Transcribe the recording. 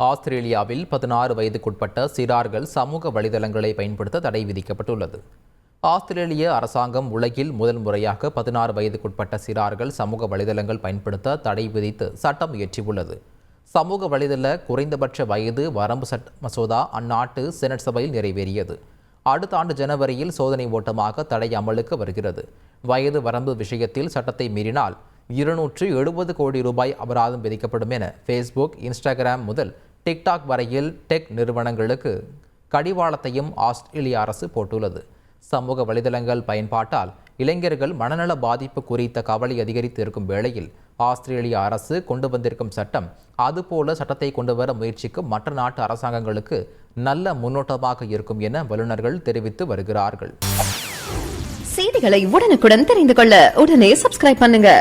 ஆஸ்திரேலியாவில் 16 வயதுக்குட்பட்ட சிறார்கள் சமூக வலைதளங்களை பயன்படுத்த தடை விதிக்கப்பட்டுள்ளது. ஆஸ்திரேலிய அரசாங்கம் உலகில் முதல் முறையாக 16 வயதுக்குட்பட்ட சிறார்கள் சமூக வலைதளங்கள் பயன்படுத்த தடை விதித்து சட்டம் இயற்றியுள்ளது. சமூக வலைதள குறைந்தபட்ச வயது வரம்பு சட்ட மசோதா அந்நாட்டு செனட் சபையில் நிறைவேறியது. அடுத்த ஆண்டு ஜனவரியில் சோதனை ஓட்டமாக தடை அமலுக்கு வருகிறது. வயது வரம்பு விஷயத்தில் சட்டத்தை மீறினால் 270 கோடி ரூபாய் அபராதம் விதிக்கப்படும் என ஃபேஸ்புக், இன்ஸ்டாகிராம் முதல் டிக்டாக் வரையில் டெக் நிறுவனங்களுக்கு கடிவாளத்தையும் ஆஸ்திரேலிய அரசு போட்டுள்ளது. சமூக வலைதளங்கள் பயன்பாட்டால் இளைஞர்கள் மனநல பாதிப்பு குறித்த கவலை அதிகரித்து இருக்கும் வேளையில் ஆஸ்திரேலிய அரசு கொண்டு வந்திருக்கும் சட்டம் அதுபோல சட்டத்தை கொண்டு வர முயற்சிக்கும் மற்ற நாட்டு அரசாங்கங்களுக்கு நல்ல முன்னோட்டமாக இருக்கும் என வல்லுநர்கள் தெரிவித்து வருகிறார்கள். செய்திகளை உடனுக்குடன் தெரிந்து கொள்ள உடனே சப்ஸ்கிரைப் பண்ணுங்க.